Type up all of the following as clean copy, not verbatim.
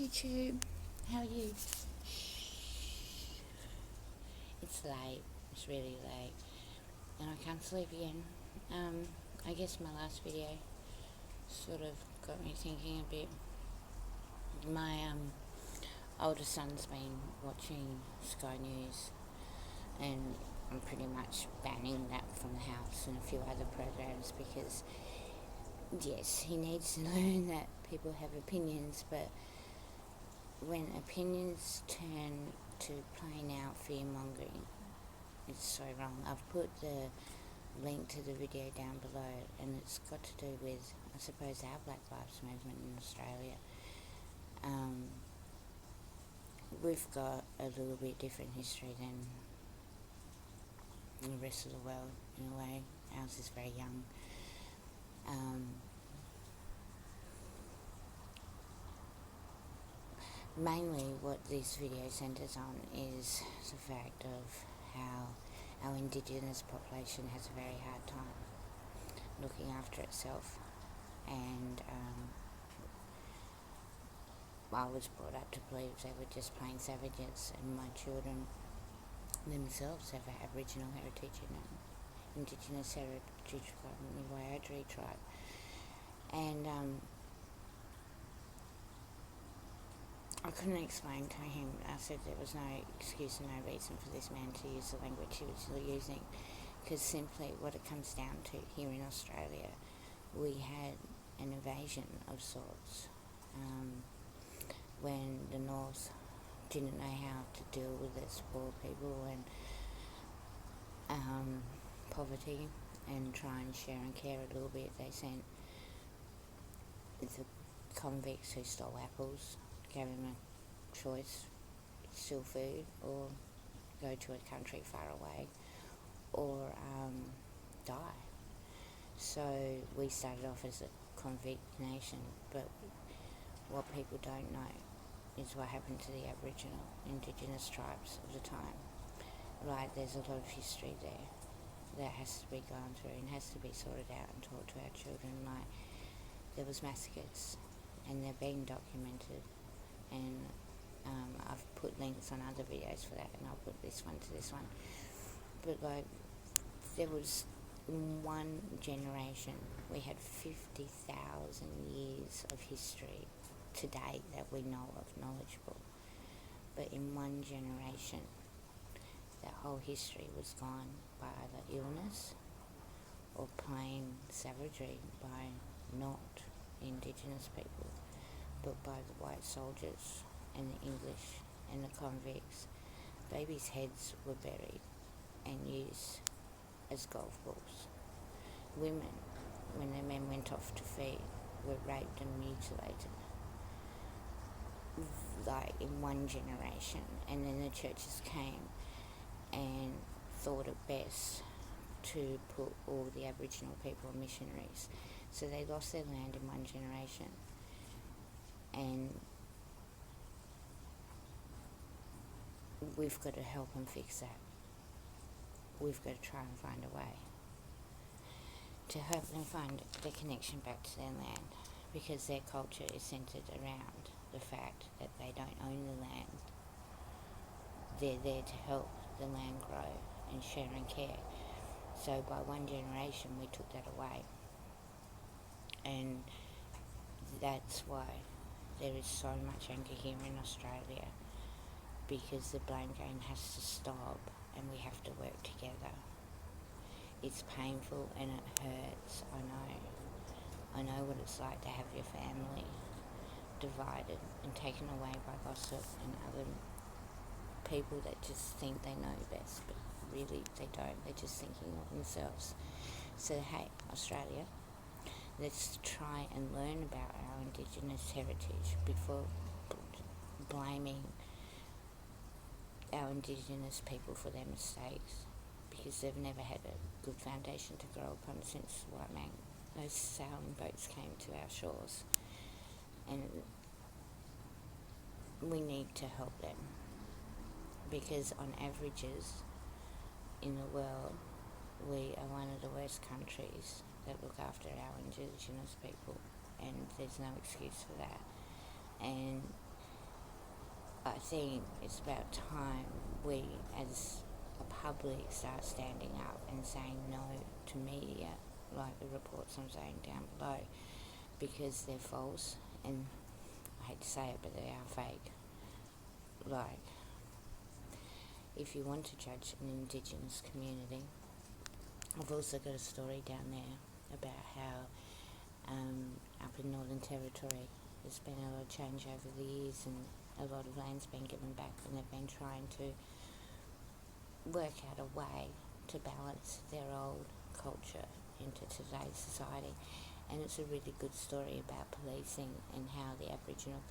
YouTube. How are you? It's late. It's really late. And I can't sleep again. I guess my last video sort of got me thinking a bit. My older son's been watching Sky News, and I'm pretty much banning that from the house and a few other programs because, yes, he needs to learn that people have opinions, but when opinions turn to plain out fear-mongering, it's so wrong. I've put the link to the video down below, and it's got to do with, I suppose, our Black Lives Movement in Australia. We've got a little bit different history than the rest of the world, in a way. Ours is very young. Mainly what this video centres on is the fact of how our Indigenous population has a very hard time looking after itself, and I was brought up to believe they were just plain savages, and my children themselves have an Aboriginal heritage and an Indigenous heritage from the Waiadri tribe. And I couldn't explain to him. I said there was no excuse and no reason for this man to use the language he was using, because simply what it comes down to here in Australia, we had an invasion of sorts when the North didn't know how to deal with its poor people and poverty and try and share and care a little bit. They sent the convicts who stole apples, gave them a choice: steal food or go to a country far away or die. So we started off as a convict nation, but what people don't know is what happened to the Aboriginal Indigenous tribes of the time. Like, there's a lot of history there that has to be gone through and has to be sorted out and taught to our children. Like, there was massacres, and they're being documented, and I've put links on other videos for that, and I'll put this one to this one. But like, there was, in one generation, we had 50,000 years of history today that we know of, knowledgeable. But in one generation, that whole history was gone by either illness or plain savagery by not Indigenous people, but by the white soldiers and the English and the convicts. Babies' heads were buried and used as golf balls. Women, when their men went off to feed, were raped and mutilated, like in one generation. And then the churches came and thought it best to put all the Aboriginal people on missionaries. So they lost their land in one generation, and we've got to help them fix that. We've got to try and find a way to help them find the connection back to their land, because their culture is centred around the fact that they don't own the land. They're there to help the land grow and share and care. So by one generation we took that away, and that's why there is so much anger here in Australia, because the blame game has to stop and we have to work together. It's painful and it hurts, I know. I know what it's like to have your family divided and taken away by gossip and other people that just think they know best, but really they don't. They're just thinking of themselves. So hey, Australia, let's try and learn about our Indigenous heritage before blaming our Indigenous people for their mistakes, because they've never had a good foundation to grow upon since white man, those sailing boats came to our shores. And we need to help them, because on averages in the world, we are one of the worst countries that look after our Indigenous people, and there's no excuse for that. And I think it's about time we, as a public, start standing up and saying no to media, like the reports I'm saying down below, because they're false, and I hate to say it, but they are fake. Like, if you want to judge an Indigenous community, I've also got a story down there about how up in Northern Territory there's been a lot of change over the years, and a lot of land's been given back, and they've been trying to work out a way to balance their old culture into today's society. And it's a really good story about policing and how the Aboriginal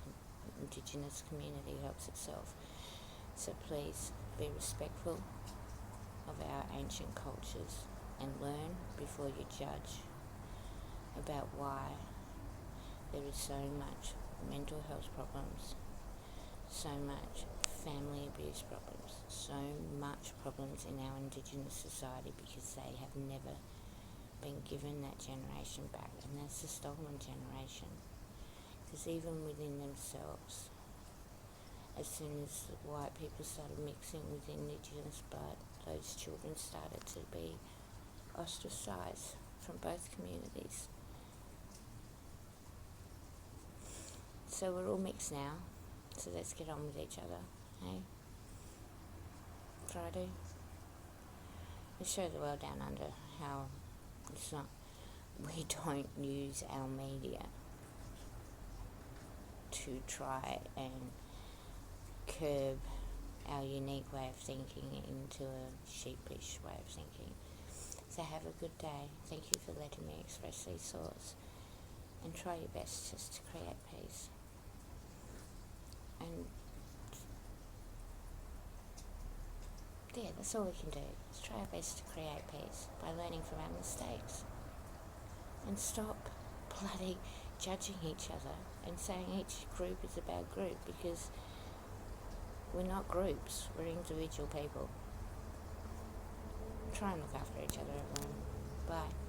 Indigenous community helps itself. So please be respectful of our ancient cultures and learn before you judge about why there is so much mental health problems, so much family abuse problems, so much problems in our Indigenous society, because they have never been given that generation back, and that's the stolen generation. Because even within themselves, as soon as white people started mixing with Indigenous blood, those children started to be ostracised from both communities. So we're all mixed now, so let's get on with each other, hey? Friday. Let's show the world down under how it's not, we don't use our media to try and curb our unique way of thinking into a sheepish way of thinking. So have a good day. Thank you for letting me express these thoughts, and try your best just to create peace. And yeah, that's all we can do. Let's try our best to create peace by learning from our mistakes, and stop bloody judging each other and saying each group is a bad group, because we're not groups, we're individual people. Try and look after each other, everyone. Bye.